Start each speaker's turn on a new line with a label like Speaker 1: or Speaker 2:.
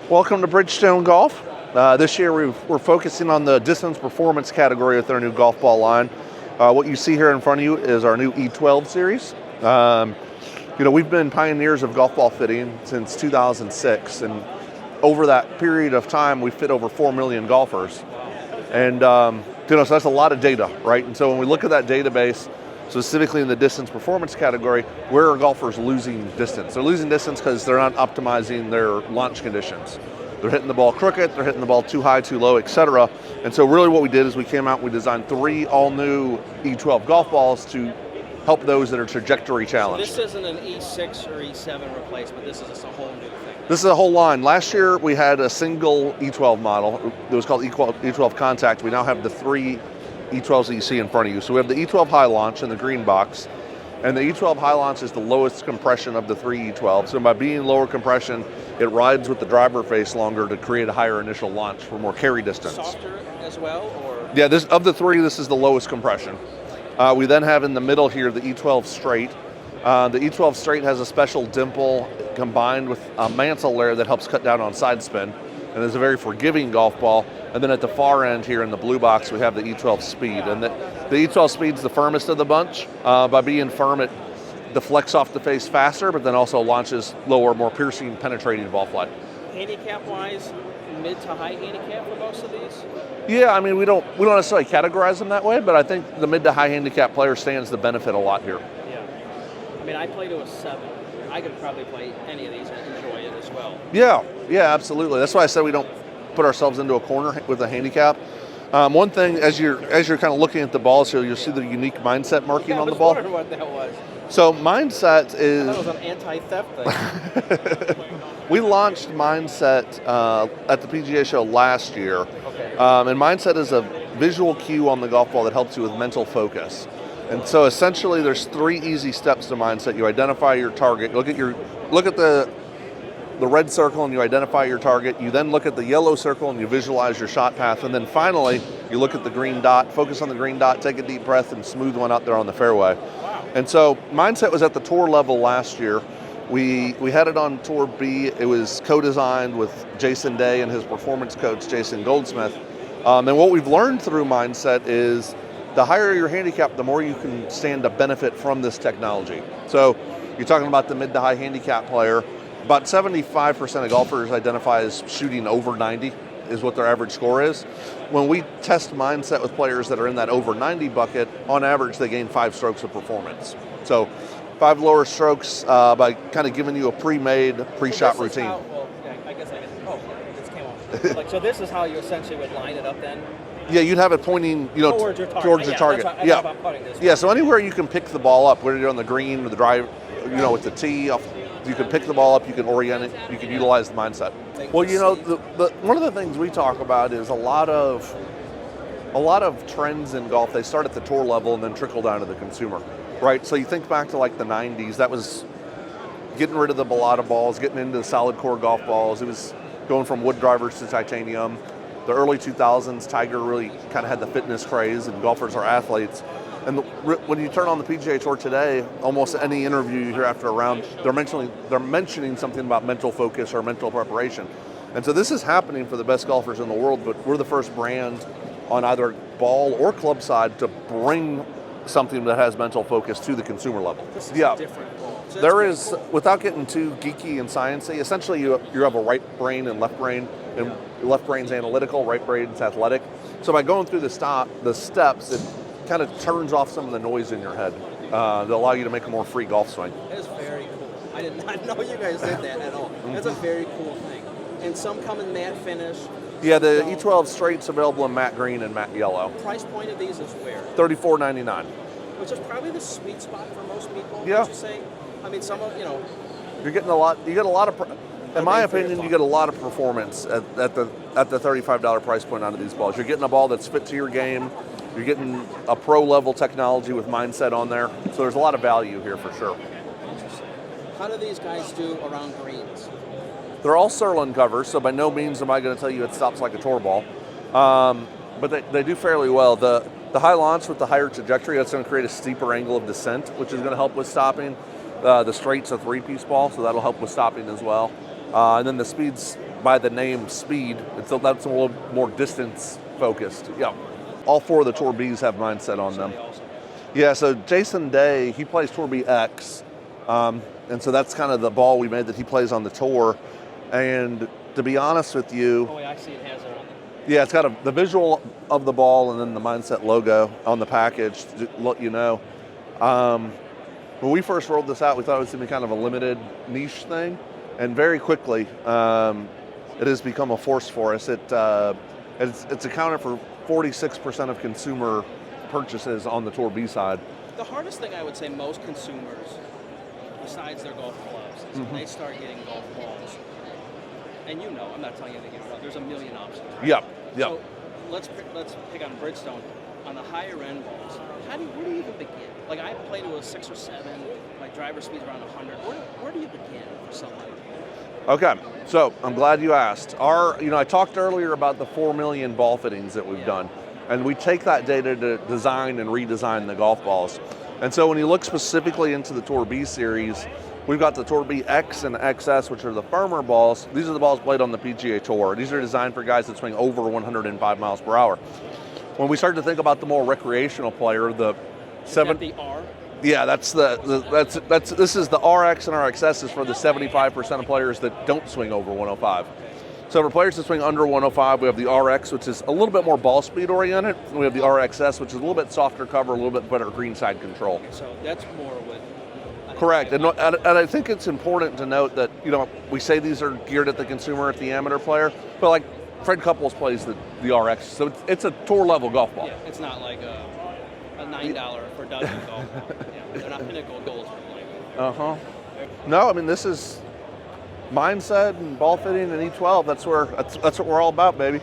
Speaker 1: Welcome to Bridgestone Golf. This year we're focusing on the distance performance category with our new golf ball line. What you see here in front of you is our new E12 series. We've been pioneers of golf ball fitting since 2006, and over that period of time we fit over 4 million golfers. And so that's a lot of data, right? And so when we look at that database, specifically in the distance performance category, where are golfers losing distance? They're losing distance because they're not optimizing their launch conditions. They're hitting the ball crooked, they're hitting the ball too high, too low, etc. And so really what we did is we came out and we designed 3 all-new E12 golf balls to help those that are trajectory challenged.
Speaker 2: So this isn't an E6 or E7 replacement, this is just a whole new thing.
Speaker 1: This is a whole line. Last year we had a single E12 model. It was called E12 Contact. We now have the 3 E12s that you see in front of you. So we have the E12 High Launch in the green box, and the E12 High Launch is the lowest compression of the 3 E12. So by being lower compression, it rides with the driver face longer to create a higher initial launch for more carry distance.
Speaker 2: Softer as well, or?
Speaker 1: Yeah, of the 3, this is the lowest compression. We then have in the middle here the E12 Straight. The E12 Straight has a special dimple combined with a mantle layer that helps cut down on side spin, and is a very forgiving golf ball. And then at the far end here in the blue box, we have the E12 Speed. And the E12 Speed's the firmest of the bunch. By being firm, it deflects off the face faster, but then also launches lower, more piercing, penetrating ball flight.
Speaker 2: Handicap-wise, mid to high handicap for most of these?
Speaker 1: Yeah, I mean, we don't necessarily categorize them that way, but I think the mid to high handicap player stands to benefit a lot here.
Speaker 2: Yeah. I mean, I play to a 7. I could probably play any of these and enjoy it as well.
Speaker 1: Yeah, absolutely. That's why I said we don't put ourselves into a corner with a handicap. One thing, as you're kind of looking at the balls here, you'll see the unique mindset marking on the ball.
Speaker 2: I was wondering what that was.
Speaker 1: So mindset is...
Speaker 2: I thought it was an anti-theft thing.
Speaker 1: We launched Mindset at the PGA show last year.
Speaker 2: Okay.
Speaker 1: And Mindset is a visual cue on the golf ball that helps you with mental focus. And so essentially there's 3 easy steps to Mindset. You identify your target. Look at the red circle and you identify your target. You then look at the yellow circle and you visualize your shot path. And then finally, you look at the green dot, focus on the green dot, take a deep breath, and smooth one out there on the fairway.
Speaker 2: Wow.
Speaker 1: And so Mindset was at the tour level last year. We had it on Tour B. It was co-designed with Jason Day and his performance coach, Jason Goldsmith. And what we've learned through Mindset is the higher your handicap, the more you can stand to benefit from this technology. So you're talking about the mid to high handicap player. About 75% of golfers identify as shooting over 90 is what their average score is. When we test Mindset with players that are in that over 90 bucket, on average they gain 5 strokes of performance. So 5 lower strokes by kind of giving you a pre-made, pre-shot routine.
Speaker 2: This came off. So this is how you essentially would line it up then?
Speaker 1: Yeah, you'd have it pointing, towards your target. Yeah. So anywhere you can pick the ball up, whether you're on the green or the drive, with the tee, you can pick the ball up, you can orient it, you can utilize the Mindset. Well, one of the things we talk about is a lot of trends in golf. They start at the tour level and then trickle down to the consumer, right? So you think back to like the 90s, that was getting rid of the balata balls, getting into the solid core golf balls. It was going from wood drivers to titanium. The early 2000s, Tiger really kind of had the fitness craze, and golfers are athletes. And when you turn on the PGA Tour today, almost any interview you hear after a round, they're mentioning something about mental focus or mental preparation. And so this is happening for the best golfers in the world, but we're the first brand on either ball or club side to bring something that has mental focus to the consumer level.
Speaker 2: This is different. So
Speaker 1: there is, without getting too geeky and sciencey, essentially you have a right brain and left brain, and left brain's analytical, right brain's athletic. So by going through the steps, it kind of turns off some of the noise in your head that allow you to make a more free golf swing.
Speaker 2: That is very cool. I did not know you guys did that at all. That's a very cool thing. And some come in matte finish.
Speaker 1: Yeah, the E12 Straight's available in matte green and matte yellow.
Speaker 2: Price point of these is where?
Speaker 1: $34.99.
Speaker 2: Which is probably the sweet spot for most people,
Speaker 1: yeah.
Speaker 2: Would you say? I mean,
Speaker 1: You're getting a lot. You get a lot of. In my opinion, you get a lot of performance at the $35 price point out of these balls. You're getting a ball that's fit to your game. You're getting a pro level technology with Mindset on there. So there's a lot of value here for sure.
Speaker 2: Interesting. How do these guys do around greens?
Speaker 1: They're all Surlyn covers, so by no means am I going to tell you it stops like a tour ball. But they do fairly well. The high launch with the higher trajectory, that's going to create a steeper angle of descent, which is going to help with stopping. The Straight's a 3-piece ball, so that'll help with stopping as well. And then the Speed's by the name Speed. That's a little more distance focused. Yeah. All 4 of the Tour Bs have Mindset on them. Yeah, so Jason Day, he plays Tour B X. And so that's kind of the ball we made that he plays on the tour. And to be honest with you...
Speaker 2: Oh, yeah, I see it has it on there.
Speaker 1: Yeah, it's got the visual of the ball and then the Mindset logo on the package to let you know. When we first rolled this out, we thought it was going to be kind of a limited niche thing. And very quickly, it has become a force for us. It's accounted for 46% of consumer purchases on the Tour B side.
Speaker 2: The hardest thing I would say most consumers, besides their golf clubs, is when they start getting golf balls. And I'm not telling you anything about. There's a million options. Right?
Speaker 1: Yep.
Speaker 2: So let's pick on Bridgestone. On the higher end balls, where do you even begin? Like I played with a 6 or 7. My driver speed's around 100. Where do you begin for somebody?
Speaker 1: Okay, so I'm glad you asked. I talked earlier about the 4 million ball fittings that we've done, and we take that data to design and redesign the golf balls. And so when you look specifically into the Tour B series, we've got the Tour B X and XS, which are the firmer balls. These are the balls played on the PGA Tour. These are designed for guys that swing over 105 miles per hour. When we start to think about the more recreational player, the
Speaker 2: Is that the R?
Speaker 1: Yeah, this is the RX and RXS is for the 75% of players that don't swing over 105. So for players that swing under 105, we have the RX, which is a little bit more ball speed oriented. And we have the RXS, which is a little bit softer cover, a little bit better greenside control.
Speaker 2: So that's more with...
Speaker 1: Correct, and I think it's important to note that, we say these are geared at the consumer, at the amateur player, but like Fred Couples plays the RX, so it's a tour level golf ball.
Speaker 2: Yeah, it's not like a $9 per dozen golf ball. Yeah, they're not Pinnacle Golds.
Speaker 1: No, I mean this is Mindset and ball fitting and E12. That's what we're all about, baby.